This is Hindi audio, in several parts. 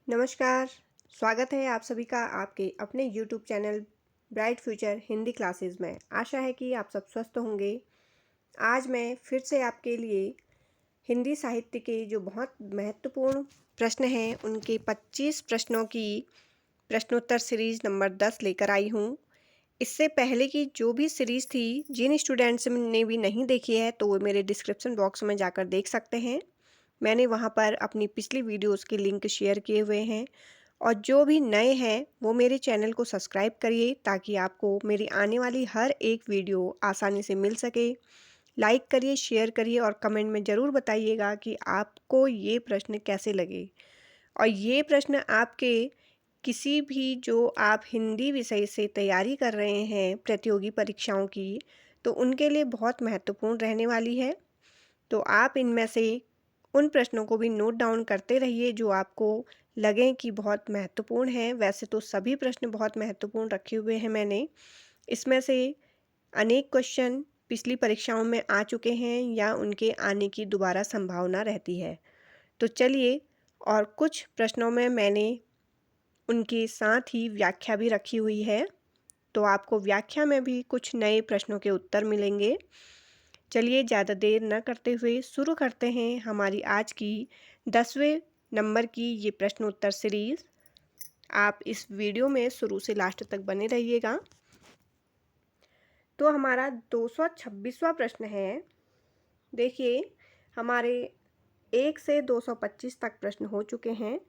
नमस्कार। स्वागत है आप सभी का आपके अपने YouTube channel bright future Hindi classes में। आशा है कि आप सब स्वस्थ होंगे। आज मैं फिर से आपके लिए हिंदी साहित्य के जो बहुत महत्वपूर्ण प्रश्न हैं उनके 25 प्रश्नों की प्रश्नोत्तर सीरीज़ नंबर 10 लेकर आई हूँ। इससे पहले की जो भी सीरीज़ थी, जिन स्टूडेंट्स ने भी नहीं देखी है तो वो मेरे डिस्क्रिप्शन बॉक्स में जाकर देख सकते हैं। मैंने वहाँ पर अपनी पिछली वीडियोस के लिंक शेयर किए हुए हैं। और जो भी नए हैं वो मेरे चैनल को सब्सक्राइब करिए ताकि आपको मेरी आने वाली हर एक वीडियो आसानी से मिल सके। लाइक करिए, शेयर करिए और कमेंट में ज़रूर बताइएगा कि आपको ये प्रश्न कैसे लगे। और ये प्रश्न आपके किसी भी जो आप हिंदी विषय से तैयारी कर रहे हैं प्रतियोगी परीक्षाओं की, तो उनके लिए बहुत महत्वपूर्ण रहने वाली है। तो आप इनमें से उन प्रश्नों को भी नोट डाउन करते रहिए जो आपको लगें कि बहुत महत्वपूर्ण हैं। वैसे तो सभी प्रश्न बहुत महत्वपूर्ण रखे हुए हैं मैंने। इसमें से अनेक क्वेश्चन पिछली परीक्षाओं में आ चुके हैं या उनके आने की दोबारा संभावना रहती है। तो चलिए, और कुछ प्रश्नों में मैंने उनके साथ ही व्याख्या भी रखी हुई है, तो आपको व्याख्या में भी कुछ नए प्रश्नों के उत्तर मिलेंगे। चलिए, ज़्यादा देर न करते हुए शुरू करते हैं हमारी आज की 10वें नंबर की ये प्रश्नोत्तर सीरीज़। आप इस वीडियो में शुरू से लास्ट तक बने रहिएगा। तो हमारा 226वां प्रश्न है। देखिए, हमारे 1 से 225 तक प्रश्न हो चुके हैं,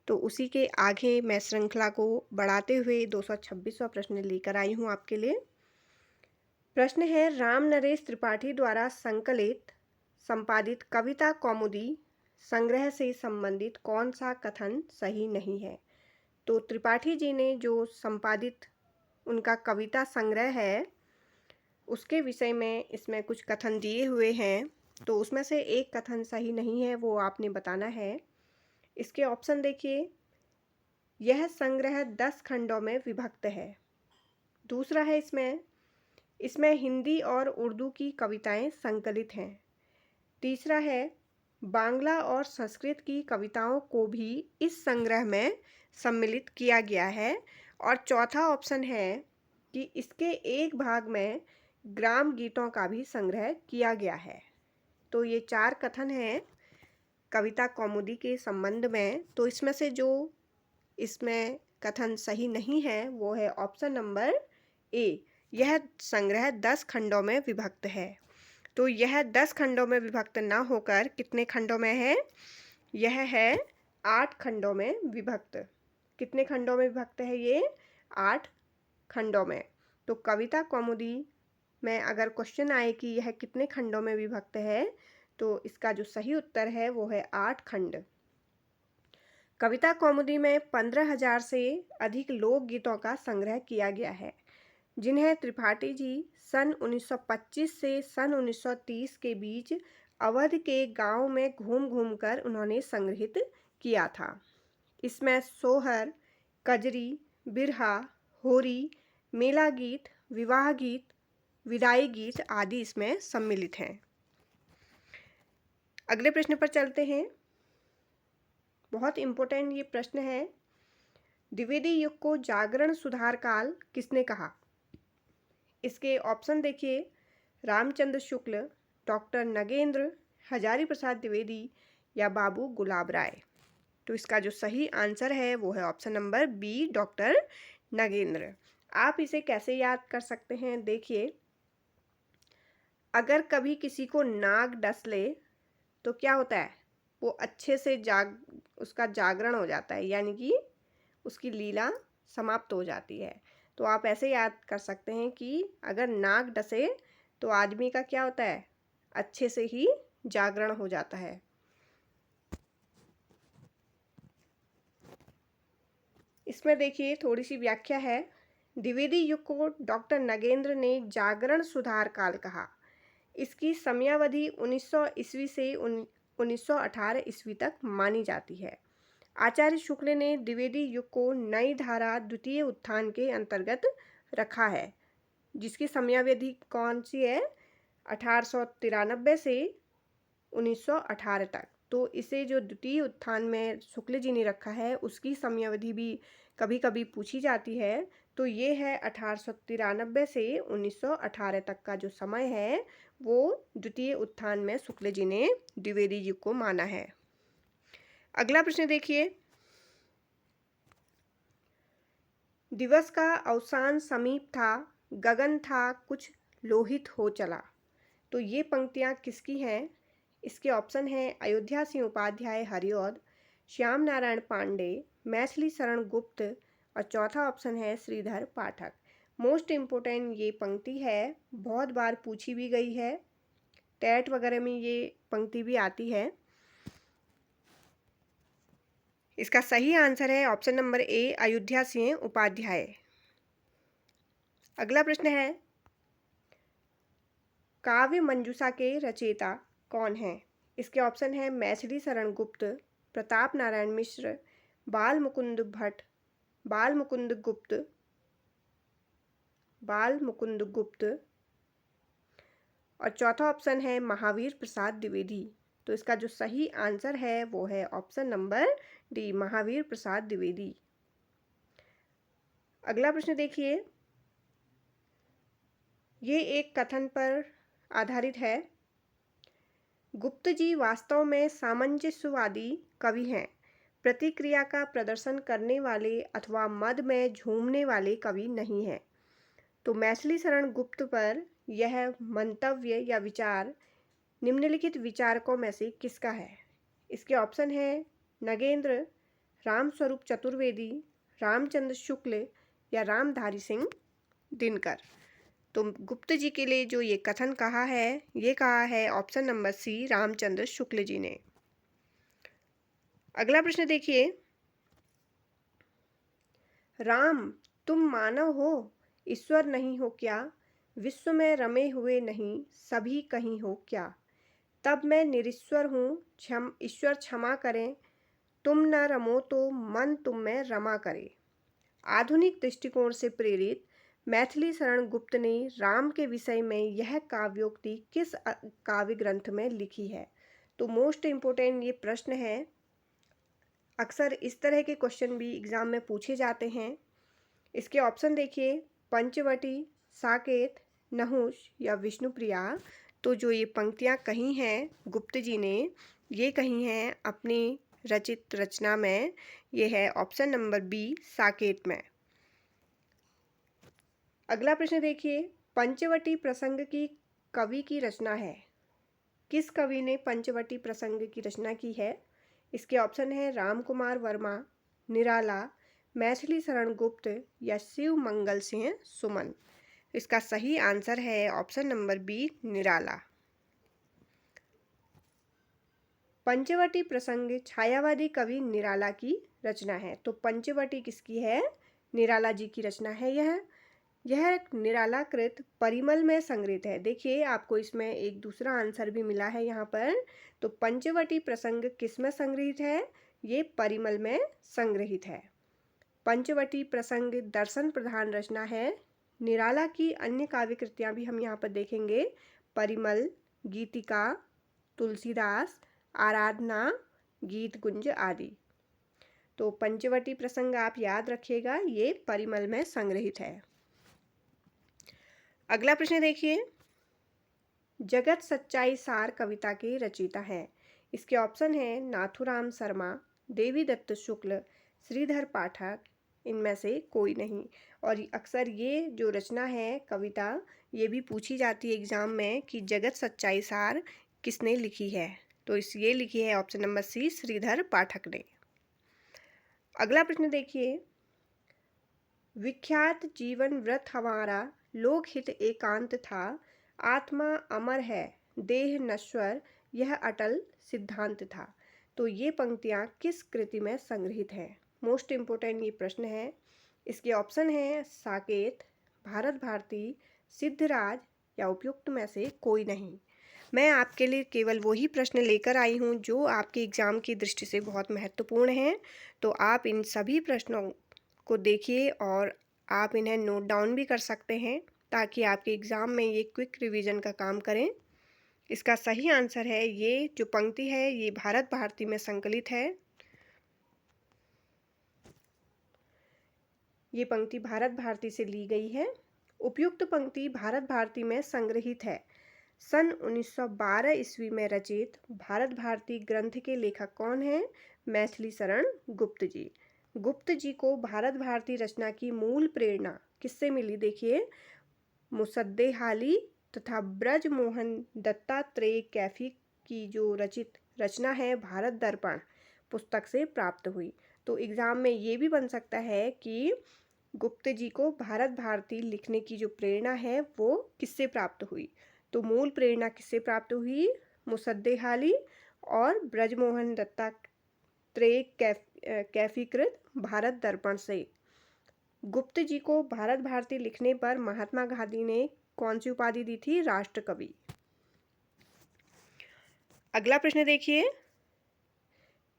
तो उसी के आगे मैं श्रृंखला को बढ़ाते हुए 226वां प्रश्न लेकर आई हूँ आपके लिए। प्रश्न है, राम नरेश त्रिपाठी द्वारा संकलित संपादित कविता कौमुदी संग्रह से संबंधित कौन सा कथन सही नहीं है। तो त्रिपाठी जी ने जो संपादित उनका कविता संग्रह है उसके विषय में इसमें कुछ कथन दिए हुए हैं, तो उसमें से एक कथन सही नहीं है, वो आपने बताना है। इसके ऑप्शन देखिए। यह संग्रह 10 खंडों में विभक्त है। दूसरा है इसमें हिंदी और उर्दू की कविताएं संकलित हैं। तीसरा है, बांग्ला और संस्कृत की कविताओं को भी इस संग्रह में सम्मिलित किया गया है। और चौथा ऑप्शन है कि इसके एक भाग में ग्राम गीतों का भी संग्रह किया गया है। तो ये 4 कथन हैं कविता कौमुदी के संबंध में। तो इसमें से जो इसमें कथन सही नहीं है वो है ऑप्शन नंबर ए। यह संग्रह 10 खंडों में विभक्त है। तो यह 10 खंडों में विभक्त ना होकर कितने खंडों में है? यह है 8 खंडों में विभक्त। कितने खंडों में विभक्त है ये? 8 खंडों में। तो कविता कौमुदी में अगर क्वेश्चन आए कि यह कितने खंडों में विभक्त है, तो इसका जो सही उत्तर है वो है 8 खंड। कविता कौमुदी में 15,000 से अधिक लोकगीतों का संग्रह किया गया है, जिन्हें त्रिपाठी जी सन 1925 से सन 1930 के बीच अवध के गांव में घूम घूम कर उन्होंने संग्रहित किया था। इसमें सोहर, कजरी, बिरहा, होरी, मेला गीत, विवाह गीत, विदाई गीत आदि इसमें सम्मिलित हैं। अगले प्रश्न पर चलते हैं। बहुत इम्पोर्टेंट ये प्रश्न है। द्विवेदी युग को जागरण सुधार काल किसने कहा? इसके ऑप्शन देखिए। रामचंद्र शुक्ल, डॉक्टर नगेंद्र, हजारी प्रसाद द्विवेदी या बाबू गुलाब राय। तो इसका जो सही आंसर है वो है option number B, doctor Nagendra. आप इसे कैसे याद कर सकते हैं? देखिए, अगर कभी किसी को नाग डस ले तो क्या होता है? वो अच्छे से उसका जागरण हो जाता है, यानी कि उसकी लीला समाप्त हो जाती है। तो आप ऐसे याद कर सकते हैं कि अगर नाग डसे तो आदमी का क्या होता है? अच्छे से ही जागरण हो जाता है। इसमें देखिए थोड़ी सी व्याख्या है। द्विवेदी युग को डॉक्टर नगेंद्र ने जागरण सुधार काल कहा। इसकी समयावधि 1900 ईस्वी से 1918 ईस्वी तक मानी जाती है। आचार्य शुक्ल ने द्विवेदी युग को नई धारा द्वितीय उत्थान के अंतर्गत रखा है, जिसकी समयावधि कौन सी है? 1893 से 1918 तक। तो इसे जो द्वितीय उत्थान में शुक्ल जी ने रखा है उसकी समयावधि भी कभी कभी पूछी जाती है। तो ये है 1893 से 1918 तक का जो समय है वो द्वितीय उत्थान में शुक्ल जी ने द्विवेदी जी को माना है। अगला प्रश्न देखिए, दिवस का अवसान समीप था, गगन था कुछ लोहित हो चला। तो ये पंक्तियाँ किसकी हैं? इसके ऑप्शन हैं अयोध्या सिंह उपाध्याय हरिऔध, श्याम नारायण पांडे, मैथिली शरण गुप्त और चौथा ऑप्शन है श्रीधर पाठक। मोस्ट इम्पोर्टेंट ये पंक्ति है, बहुत बार पूछी भी गई है, टेट वगैरह में ये पंक्ति भी आती है। इसका सही आंसर है option number A, Ayodhya Singh Upadhyay. अगला प्रश्न है, काव्य मंजूषा के रचयिता कौन हैं? इसके ऑप्शन है मैथिली शरण गुप्त, प्रताप नारायण मिश्र, बाल मुकुंद भट्ट, बाल मुकुंद गुप्त और चौथा ऑप्शन है महावीर प्रसाद द्विवेदी। तो इसका जो सही आंसर है वो है option number D, Mahavir Prasad Dwivedi. अगला प्रश्न देखिए, ये एक कथन पर आधारित है। गुप्त जी वास्तव में सामंजस्यवादी कवि हैं, प्रतिक्रिया का प्रदर्शन करने वाले अथवा मद में झूमने वाले कवि नहीं हैं। तो मैथिली शरण गुप्त पर यह मंतव्य या विचार निम्नलिखित विचारकों में से किसका है? इसके ऑप्शन है नगेंद्र, रामस्वरूप चतुर्वेदी, रामचंद्र शुक्ल या रामधारी सिंह दिनकर। तो गुप्त जी के लिए जो ये कथन कहा है, ये कहा है option number C, Ramchandra Shukla ji ने। अगला प्रश्न देखिए, राम तुम मानव हो, ईश्वर नहीं हो क्या? विश्व में रमे हुए नहीं, सभी कहीं हो क्या? तब मैं निरीश्वर हूँ, ईश्वर क्षमा करें, तुम न रमो तो मन तुम में रमा करे। आधुनिक दृष्टिकोण से प्रेरित मैथिली शरण गुप्त ने राम के विषय में यह काव्योक्ति किस काव्य ग्रंथ में लिखी है? तो मोस्ट इम्पोर्टेंट ये प्रश्न है, अक्सर इस तरह के क्वेश्चन भी एग्जाम में पूछे जाते हैं। इसके ऑप्शन देखिए, पंचवटी, साकेत, नहुष या विष्णुप्रिया। तो जो ये पंक्तियाँ कही हैं गुप्त जी ने, ये कही हैं अपनी रचित रचना में, ये है ऑप्शन नंबर बी, साकेत में। अगला प्रश्न देखिए, पंचवटी प्रसंग की कवि की रचना है, किस कवि ने पंचवटी प्रसंग की रचना की है? इसके ऑप्शन है राम कुमार वर्मा, निराला, मैथिली शरण गुप्त या शिव मंगल सिंह सुमन। इसका सही आंसर है ऑप्शन नंबर बी, निराला। पंचवटी प्रसंग छायावादी कवि निराला की रचना है। तो पंचवटी किसकी है? निराला जी की रचना है। यह निराला कृत परिमल में संग्रहित है। देखिए आपको इसमें एक दूसरा आंसर भी मिला है यहाँ पर। तो पंचवटी प्रसंग किस में संग्रहित है? ये परिमल में संग्रहित है। पंचवटी प्रसंग दर्शन प्रधान रचना है। निराला की अन्य काव्य कृतियाँ भी हम यहाँ पर देखेंगे, परिमल, गीतिका, तुलसीदास, आराधना, गीत गुंज आदि। तो पंचवटी प्रसंग आप याद रखिएगा, ये परिमल में संग्रहित है। अगला प्रश्न देखिए, जगत सच्चाई सार कविता के रचयिता हैं। इसके ऑप्शन हैं नाथुराम शर्मा, देवी दत्त शुक्ल, श्रीधर पाठक, इनमें से कोई नहीं। और अक्सर ये जो रचना है कविता, ये भी पूछी जाती है एग्जाम में कि जगत सच्चाई सार किसने लिखी है? तो ये लिखी है ऑप्शन नंबर सी, श्रीधर पाठक ने। अगला प्रश्न देखिए, विख्यात जीवन व्रत हमारा, लोकहित एकांत था, आत्मा अमर है, देह नश्वर, यह अटल सिद्धांत था। तो ये पंक्तियाँ किस कृति में संग्रहित हैं? मोस्ट इम्पोर्टेंट ये प्रश्न है। इसके ऑप्शन हैं साकेत, भारत भारती, सिद्धराज या उपयुक्त में से कोई नहीं। मैं आपके लिए केवल वही प्रश्न लेकर आई हूँ जो आपके एग्ज़ाम की दृष्टि से बहुत महत्वपूर्ण हैं। तो आप इन सभी प्रश्नों को देखिए और आप इन्हें नोट डाउन भी कर सकते हैं ताकि आपके एग्ज़ाम में ये क्विक रिवीजन का काम करें। इसका सही आंसर है, ये जो पंक्ति है ये भारत भारती में संकलित है। ये पंक्ति भारत भारती से ली गई है। उपयुक्त पंक्ति भारत भारती में संग्रहित है। सन 1912 ईस्वी में रचित भारत भारती ग्रंथ के लेखक कौन हैं? मैथिली शरण गुप्त जी। गुप्त जी को भारत भारती रचना की मूल प्रेरणा किससे मिली? देखिए, मुसद्देहाली तथा ब्रजमोहन दत्तात्रेय कैफी की जो रचित रचना है भारत दर्पण पुस्तक से प्राप्त हुई। तो एग्ज़ाम में ये भी बन सकता है कि गुप्त जी को भारत भारती लिखने की जो प्रेरणा है वो किससे प्राप्त हुई? तो मूल प्रेरणा किससे प्राप्त हुई? मुसद्देहाली और ब्रजमोहन दत्तात्रेय कैफीकृत भारत दर्पण से। गुप्त जी को भारत भारती लिखने पर महात्मा गांधी ने कौन सी उपाधि दी थी? राष्ट्रकवि। अगला प्रश्न देखिए,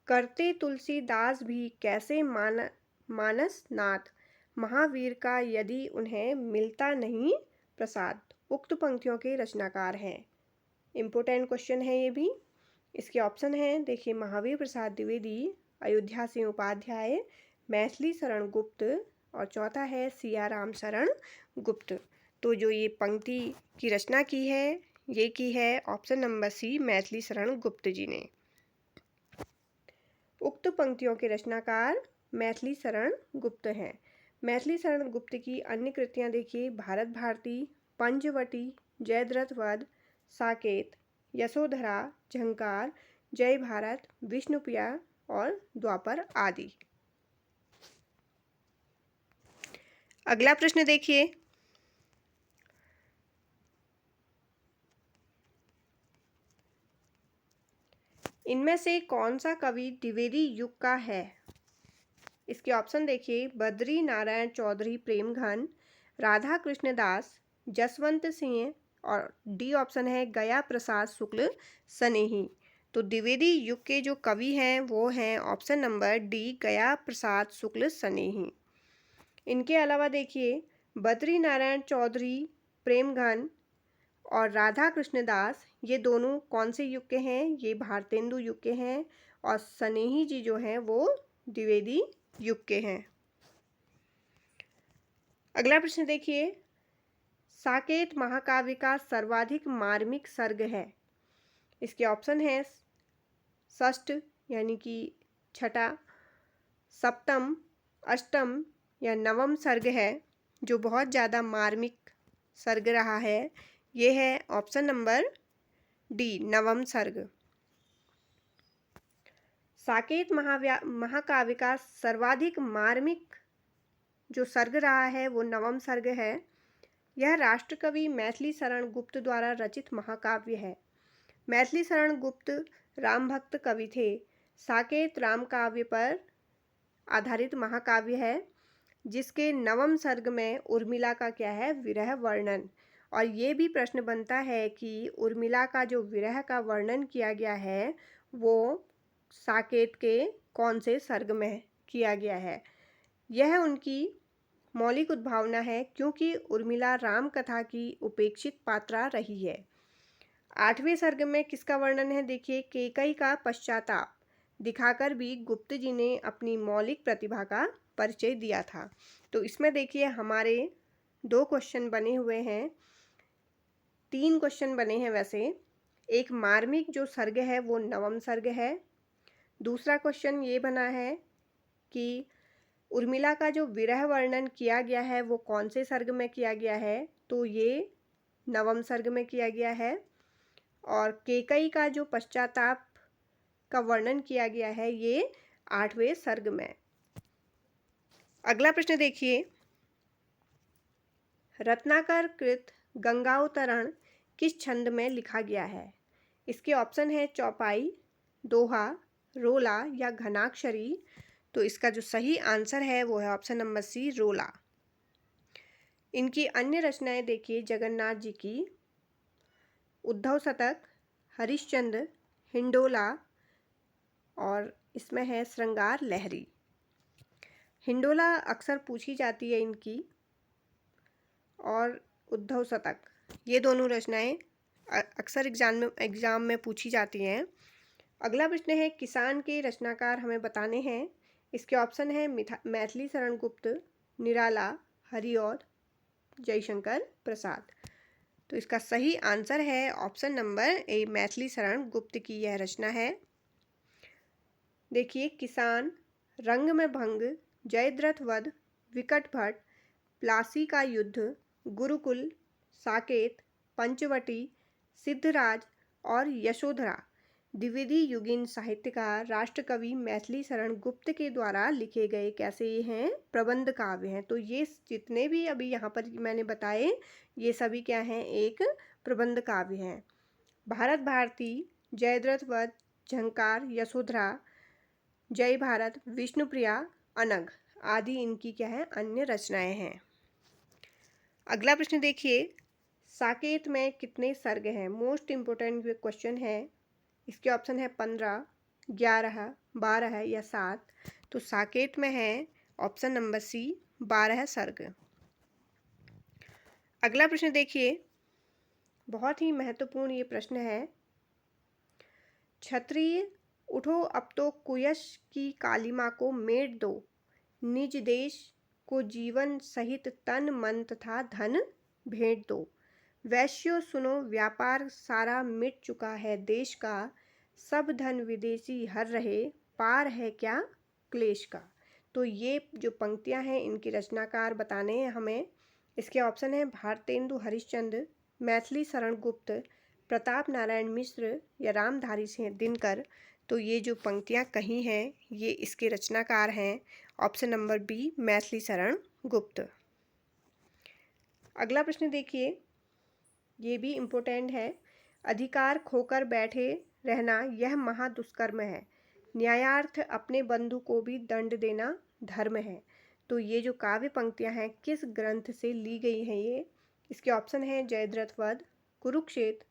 करते तुलसीदास भी कैसे मानस नाथ महावीर का यदि उन्हें मिलता नहीं प्रसाद। उक्त पंक्तियों के रचनाकार हैं। इम्पोर्टेंट क्वेश्चन है ये भी। इसके ऑप्शन हैं, देखिए, महावीर प्रसाद द्विवेदी, अयोध्या सिंह उपाध्याय, मैथिली शरण गुप्त और चौथा है सियाराम शरण गुप्त। तो जो ये पंक्ति की रचना की है ये की है option number C, Maithili Sharan Gupt जी ने। उक्त पंक्तियों के रचनाकार मैथिली शरण गुप्त हैं। मैथिली शरण गुप्त की अन्य कृतियां देखिए, भारत भारती, पंचवटी, जयद्रथ वध, साकेत, यशोधरा, झंकार, जय भारत, विष्णुप्रिया और द्वापर आदि। अगला प्रश्न देखिए, इनमें से कौन सा कवि द्विवेदी युग का है? इसके ऑप्शन देखिए, बद्री नारायण चौधरी प्रेमघन, राधा कृष्ण दास, जसवंत सिंह और डी ऑप्शन है गया प्रसाद शुक्ल सनेही। तो द्विवेदी युग के जो कवि हैं वो हैं ऑप्शन नंबर डी, गया प्रसाद शुक्ल सनेही। इनके अलावा देखिए, बद्री नारायण चौधरी प्रेमघन और राधा कृष्ण दास ये दोनों कौन से युग के हैं? ये भारतेंदु युग के हैं और सनेही जी जो हैं वो द्विवेदी युग के हैं। अगला प्रश्न देखिए, साकेत महाकाव्य का सर्वाधिक मार्मिक सर्ग है। इसके ऑप्शन है षष्ठ यानी कि छठा, सप्तम, अष्टम या नवम सर्ग है जो बहुत ज़्यादा मार्मिक सर्ग रहा है। ये है ऑप्शन नंबर डी, नवम सर्ग। साकेत महाकाव्य का सर्वाधिक मार्मिक जो सर्ग रहा है वो नवम सर्ग है। यह राष्ट्रकवि मैथिली शरण गुप्त द्वारा रचित महाकाव्य है। मैथिली शरण गुप्त राम भक्त कवि थे। साकेत राम काव्य पर आधारित महाकाव्य है जिसके नवम सर्ग में उर्मिला का क्या है? विरह वर्णन। और ये भी प्रश्न बनता है कि उर्मिला का जो विरह का वर्णन किया गया है वो साकेत के कौन से सर्ग में किया गया है? यह उनकी मौलिक उद्भावना है क्योंकि उर्मिला राम कथा की उपेक्षित पात्रा रही है। आठवें सर्ग में किसका वर्णन है? देखिए, केकई का पश्चाताप दिखाकर भी गुप्त जी ने अपनी मौलिक प्रतिभा का परिचय दिया था। तो इसमें देखिए हमारे 2 क्वेश्चन बने हुए हैं, 3 क्वेश्चन बने हैं वैसे। एक मार्मिक जो सर्ग है वो नवम सर्ग है। दूसरा क्वेश्चन ये बना है कि उर्मिला का जो विरह वर्णन किया गया है वो कौन से सर्ग में किया गया है? तो ये नवम सर्ग में किया गया है। और केकई का जो पश्चाताप का वर्णन किया गया है ये 8वें सर्ग में। अगला प्रश्न देखिए, रत्नाकर कृत गंगावतरण किस छंद में लिखा गया है? इसके ऑप्शन है चौपाई, दोहा, रोला या घनाक्षरी। तो इसका जो सही आंसर है वो है ऑप्शन नंबर सी, रोला। इनकी अन्य रचनाएं देखिए, जगन्नाथ जी की, उद्धव शतक, हरिश्चंद्र, हिंडोला और इसमें है श्रृंगार लहरी। हिंडोला अक्सर पूछी जाती है इनकी और उद्धव शतक, ये दोनों रचनाएं अक्सर एग्ज़ाम में पूछी जाती हैं। अगला प्रश्न है, किसान के रचनाकार हमें बताने हैं। इसके ऑप्शन है मैथिली शरण गुप्त, निराला, हरिऔध, जयशंकर प्रसाद। तो इसका सही आंसर है ऑप्शन नंबर ए, मैथिली शरण गुप्त की यह रचना है। देखिए, किसान, रंग में भंग, जयद्रथ वध, विकट भट्ट, प्लासी का युद्ध, गुरुकुल, साकेत, पंचवटी, सिद्धराज और यशोधरा द्विविधि युगीन साहित्यकार राष्ट्रकवि मैथिली शरण गुप्त के द्वारा लिखे गए कैसे हैं, प्रबंध काव्य हैं। तो ये जितने भी अभी यहाँ पर मैंने बताए, ये सभी क्या हैं, एक प्रबंध काव्य हैं। भारत भारती, जयद्रथ वध, झंकार, यशोधरा, जय भारत, विष्णुप्रिया, अनग आदि इनकी क्या है, अन्य रचनाएं हैं। अगला प्रश्न देखिए, साकेत में कितने सर्ग हैं? मोस्ट इम्पोर्टेंट क्वेश्चन है। इसके ऑप्शन है 15, 11, 12 या 7। तो साकेत में है ऑप्शन नंबर सी, 12 सर्ग। अगला प्रश्न देखिए, बहुत ही महत्वपूर्ण ये प्रश्न है। क्षत्रिय उठो अब तो कुयश की कालिमा को मेट दो, निज देश को जीवन सहित तन मन तथा धन भेंट दो। वैश्यों सुनो व्यापार सारा मिट चुका है देश का, सब धन विदेशी हर रहे, पार है क्या क्लेश का। तो ये जो पंक्तियां हैं, इनकी रचनाकार बताने हैं हमें। इसके ऑप्शन है भारतेंदु हरिश्चंद्र, मैथिली शरण गुप्त, प्रताप नारायण मिश्र या रामधारी सिंह दिनकर। तो ये जो पंक्तियां कही हैं, ये इसके रचनाकार हैं option number B, Maithili Sharan Gupt. अगला प्रश्न देखिए, ये भी इम्पोर्टेंट है। अधिकार खोकर बैठे रहना यह महादुष्कर्म है, न्यायार्थ अपने बंधु को भी दंड देना धर्म है। तो ये जो काव्य पंक्तियां हैं, किस ग्रंथ से ली गई हैं ये? इसके ऑप्शन है जयद्रथ वध, कुरुक्षेत्र,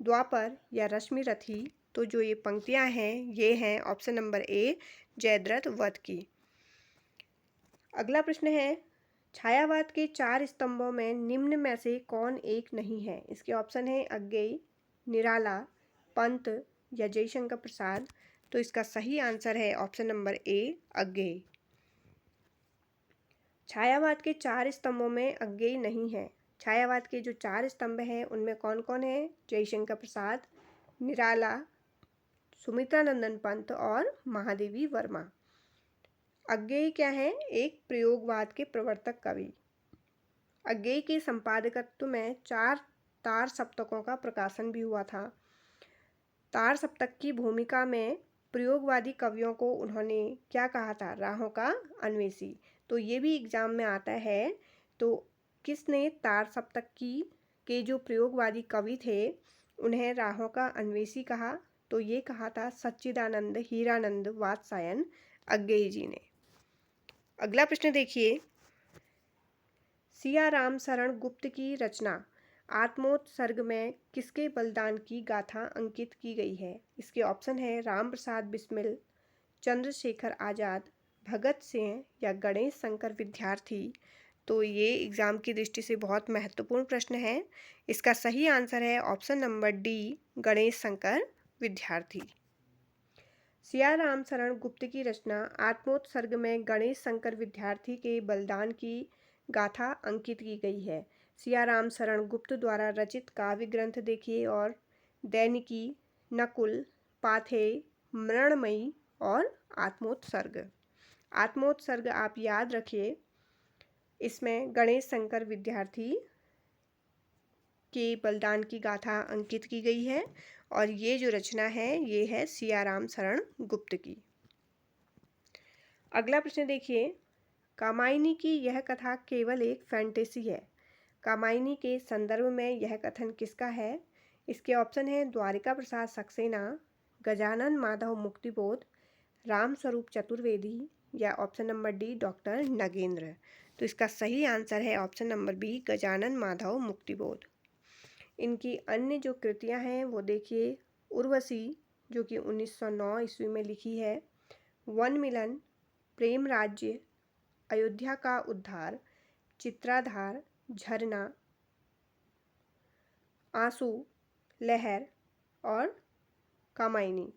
द्वापर या रश्मिरथी। तो जो ये पंक्तियां हैं, ये हैं ऑप्शन नंबर ए, जयद्रथ वध की। अगला प्रश्न है, छायावाद के 4 स्तंभों में निम्न में से कौन एक नहीं है? इसके ऑप्शन है अज्ञेय, निराला, पंत या जयशंकर प्रसाद। तो इसका सही आंसर है ऑप्शन नंबर ए, अज्ञेय। छायावाद के 4 स्तंभों में अज्ञेय नहीं है। छायावाद के जो 4 स्तंभ हैं, उनमें कौन कौन है? जयशंकर प्रसाद, निराला, सुमित्रा नंदन पंत और महादेवी वर्मा। अज्ञेय क्या है? एक प्रयोगवाद के प्रवर्तक कवि। अज्ञेय के संपादकत्व में 4 तार सप्तकों का प्रकाशन भी हुआ था। तार सप्तक की भूमिका में प्रयोगवादी कवियों को उन्होंने क्या कहा था? राहों का अन्वेषी। तो ये भी एग्जाम में आता है। तो किसने तार सप्तक के जो प्रयोगवादी कवि थे, उन्हें राहों का अन्वेषी कहा? तो ये कहा था सच्चिदानंद हीरानंद वात्स्यायन अज्ञेय जी ने। अगला प्रश्न देखिए, सियाराम शरण गुप्त की रचना आत्मोत्सर्ग में किसके बलिदान की गाथा अंकित की गई है? इसके ऑप्शन है राम प्रसाद बिस्मिल, चंद्रशेखर आज़ाद, भगत सिंह या गणेश शंकर विद्यार्थी। तो ये एग्ज़ाम की दृष्टि से बहुत महत्वपूर्ण प्रश्न है। इसका सही आंसर है option number D, Ganesh Shankar विद्यार्थी। सियाराम शरण गुप्त की रचना आत्मोत्सर्ग में गणेश शंकर विद्यार्थी के बलिदान की गाथा अंकित की गई है। सियाराम शरण गुप्त द्वारा रचित काव्य ग्रंथ देखिए, और दैनिकी, नकुल, पाथेय, मृणमयी और आत्मोत्सर्ग। आत्मोत्सर्ग आप याद रखिए, इसमें गणेश शंकर विद्यार्थी के बलिदान की गाथा अंकित की गई है, और ये जो रचना है, ये है सियाराम शरण गुप्त की। अगला प्रश्न देखिए, कामायनी की यह कथा केवल एक फैंटेसी है। कामायनी के संदर्भ में यह कथन किसका है? इसके ऑप्शन है द्वारिका प्रसाद सक्सेना, गजानन माधव मुक्तिबोध, रामस्वरूप चतुर्वेदी या option number D, doctor Nagendra. तो इसका सही आंसर है option number B, Gajanan Madhav Muktibodh. इनकी अन्य जो कृतियां हैं वो देखिए, उर्वशी जो कि 1909 ईस्वी में लिखी है, वन मिलन, प्रेम राज्य, अयोध्या का उद्धार, चित्राधार, झरना, आंसू, लहर और कामायनी।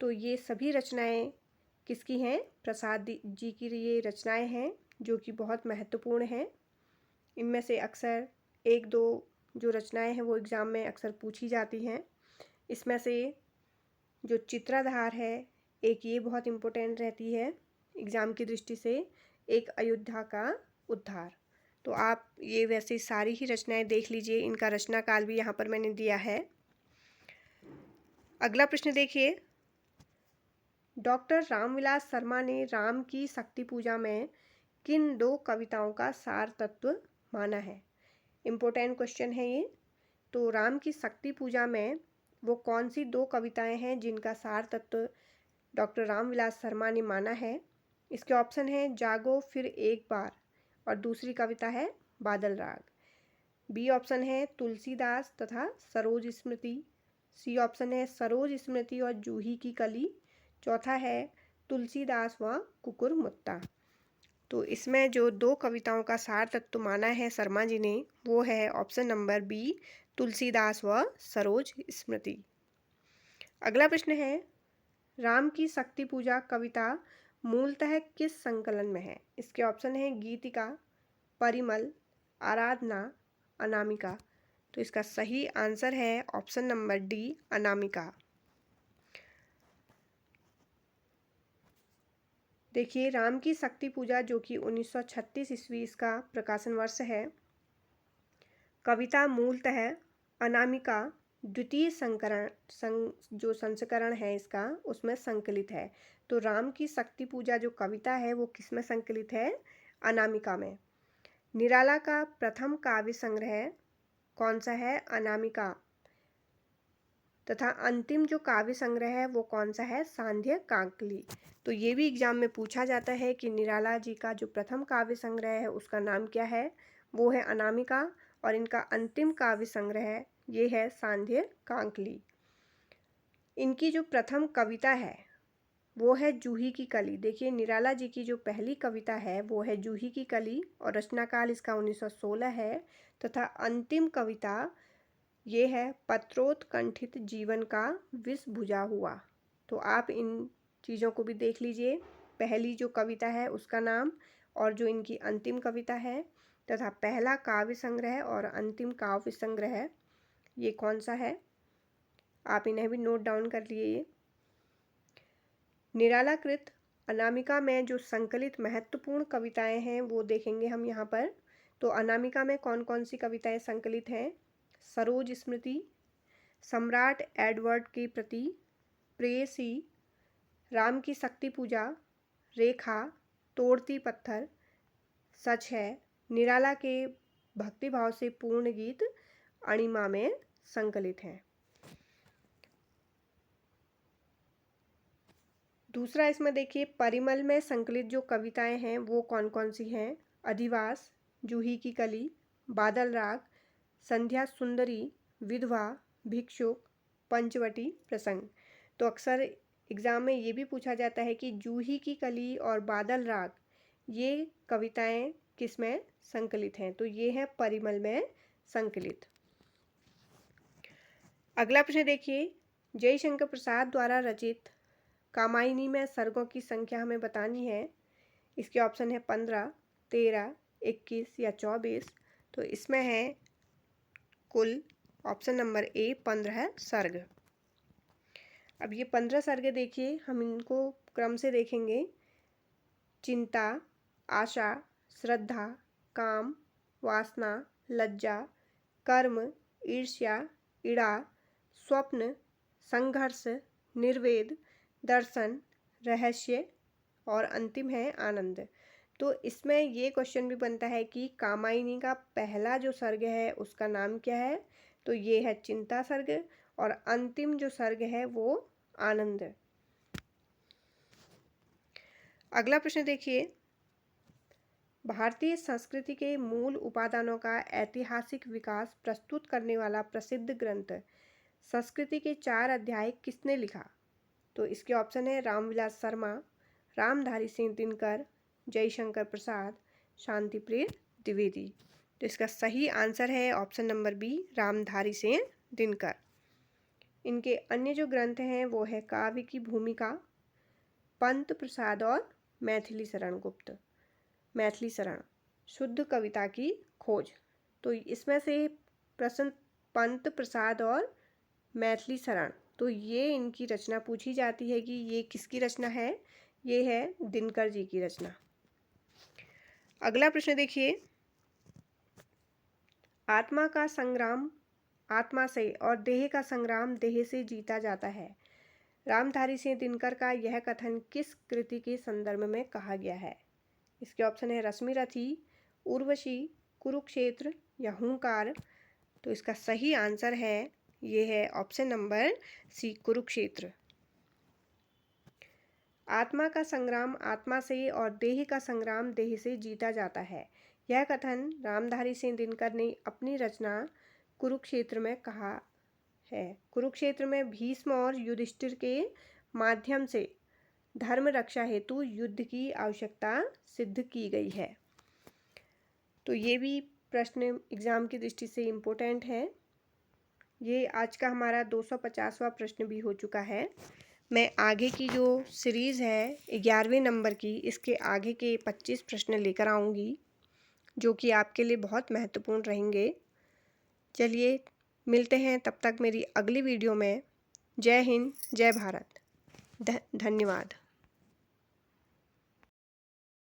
तो ये सभी रचनाएं किसकी हैं? प्रसाद जी की ये रचनाएं हैं जो कि बहुत महत्वपूर्ण हैं। इनमें से अक्सर एक दो जो रचनाएं हैं वो एग्ज़ाम में अक्सर पूछी जाती हैं। इसमें से जो चित्राधार है, एक ये बहुत इम्पोर्टेंट रहती है एग्ज़ाम की दृष्टि से, एक अयोध्या का उद्धार। तो आप ये वैसे सारी ही रचनाएं देख लीजिए, इनका रचना काल भी यहाँ पर मैंने दिया है। अगला प्रश्न देखिए, डॉक्टर रामविलास शर्मा ने राम की शक्ति पूजा में किन दो कविताओं का सार तत्व माना है? इम्पोर्टेंट क्वेश्चन है ये। तो राम की शक्ति पूजा में वो कौन सी दो कविताएं हैं जिनका सार तत्व डॉक्टर रामविलास शर्मा ने माना है? इसके ऑप्शन हैं जागो फिर एक बार और दूसरी कविता है बादल राग। बी ऑप्शन है तुलसीदास तथा सरोज स्मृति। सी ऑप्शन है सरोज स्मृति और जूही की कली। चौथा है तुलसीदास व कुकुर मुत्ता। तो इसमें जो दो कविताओं का सार तत्व माना है शर्मा जी ने, वो है ऑप्शन नंबर बी, तुलसीदास व सरोज स्मृति। अगला प्रश्न है, राम की शक्ति पूजा कविता मूलतः किस संकलन में है? इसके ऑप्शन है गीतिका, परिमल, आराधना, अनामिका। तो इसका सही आंसर है ऑप्शन नंबर डी, अनामिका। देखिए, राम की शक्ति पूजा जो कि 1936 ईस्वी इसका प्रकाशन वर्ष है, कविता मूलतः अनामिका द्वितीय जो संस्करण है इसका, उसमें संकलित है। तो राम की शक्ति पूजा जो कविता है वो किस में संकलित है? अनामिका में। निराला का प्रथम काव्य संग्रह कौन सा है? अनामिका। तथा अंतिम जो काव्य संग्रह है वो कौन सा है? सांध्य कांकली। तो ये भी एग्जाम में पूछा जाता है कि निराला जी का जो प्रथम काव्य संग्रह है उसका नाम क्या है? वो है अनामिका, और इनका अंतिम काव्य संग्रह ये है सांध्य कांकली। इनकी जो प्रथम कविता है वो है जूही की कली। देखिए, निराला जी की जो पहली कविता है वो है जूही की कली और रचनाकाल इसका 1916 है। तथा अंतिम कविता ये है पत्रोत्कंठित जीवन का विष बुझा हुआ। तो आप इन चीज़ों को भी देख लीजिए, पहली जो कविता है उसका नाम और जो इनकी अंतिम कविता है, तथा पहला काव्य संग्रह और अंतिम काव्य संग्रह ये कौन सा है, आप इन्हें भी नोट डाउन कर लिए। निरालाकृत अनामिका में जो संकलित महत्वपूर्ण कविताएं हैं वो देखेंगे हम यहाँ पर। तो अनामिका में कौन कौन सी कविताएं संकलित हैं? सरोज स्मृति, सम्राट एडवर्ड के प्रति, प्रेयसी, राम की शक्ति पूजा, रेखा, तोड़ती पत्थर, सच है, निराला के भक्तिभाव से पूर्ण गीत अणिमा में संकलित हैं। दूसरा इसमें देखिए, परिमल में संकलित जो कविताएं हैं वो कौन कौन सी हैं? अधिवास, जूही की कली, बादल राग, संध्या सुंदरी, विधवा, भिक्षुक, पंचवटी प्रसंग। तो अक्सर एग्ज़ाम में ये भी पूछा जाता है कि जूही की कली और बादल राग ये कविताएं किस में संकलित हैं? तो ये है परिमल में संकलित। अगला प्रश्न देखिए, जयशंकर प्रसाद द्वारा रचित कामायनी में सर्गों की संख्या हमें बतानी है। इसके ऑप्शन है 15, 13, 21 या 24। तो इसमें है कुल ऑप्शन नंबर ए 15 सर्ग। अब ये 15 सर्ग देखिए, हम इनको क्रम से देखेंगे। चिंता, आशा, श्रद्धा, काम, वासना, लज्जा, कर्म, ईर्ष्या, इड़ा, स्वप्न, संघर्ष, निर्वेद, दर्शन, रहस्य और अंतिम है आनंद। तो इसमें ये क्वेश्चन भी बनता है कि कामायनी का पहला जो सर्ग है उसका नाम क्या है? तो ये है चिंता सर्ग और अंतिम जो सर्ग है वो आनंद। अगला प्रश्न देखिए, भारतीय संस्कृति के मूल उपादानों का ऐतिहासिक विकास प्रस्तुत करने वाला प्रसिद्ध ग्रंथ संस्कृति के 4 अध्याय किसने लिखा? तो इसके ऑप्शन है रामविलास शर्मा, रामधारी सिंह दिनकर, जयशंकर प्रसाद, शांतिप्रिय द्विवेदी। तो इसका सही आंसर है option number B, Ramdhari Singh Dinkar. इनके अन्य जो ग्रंथ हैं वो है काव्य की भूमिका, पंत प्रसाद और मैथिली शरण गुप्त। मैथिली शरण, शुद्ध कविता की खोज। तो इसमें से प्रश्न पंत प्रसाद और मैथिली शरण, तो ये इनकी रचना पूछी जाती है कि ये किसकी रचना है। ये है दिनकर जी की रचना। अगला प्रश्न देखिए, आत्मा का संग्राम आत्मा से और देह का संग्राम देह से जीता जाता है। रामधारी सिंह दिनकर का यह कथन किस कृति के संदर्भ में कहा गया है। इसके ऑप्शन है रश्मिरथी, उर्वशी, कुरुक्षेत्र या हुंकार। तो इसका सही आंसर है, ये है ऑप्शन नंबर सी, कुरुक्षेत्र। आत्मा का संग्राम आत्मा से और देह का संग्राम देह से जीता जाता है। यह कथन रामधारी सिंह दिनकर ने अपनी रचना कुरुक्षेत्र में कहा है। कुरुक्षेत्र में भीष्म और युधिष्ठिर के माध्यम से धर्म रक्षा हेतु युद्ध की आवश्यकता सिद्ध की गई है। तो ये भी प्रश्न एग्जाम की दृष्टि से इम्पोर्टेंट है। ये आज का हमारा 250वां प्रश्न भी हो चुका है। मैं आगे की जो सीरीज़ है 11वें नंबर की, इसके आगे के 25 प्रश्न लेकर आऊँगी जो कि आपके लिए बहुत महत्वपूर्ण रहेंगे। चलिए मिलते हैं तब तक मेरी अगली वीडियो में। जय हिंद, जय भारत, धन्यवाद।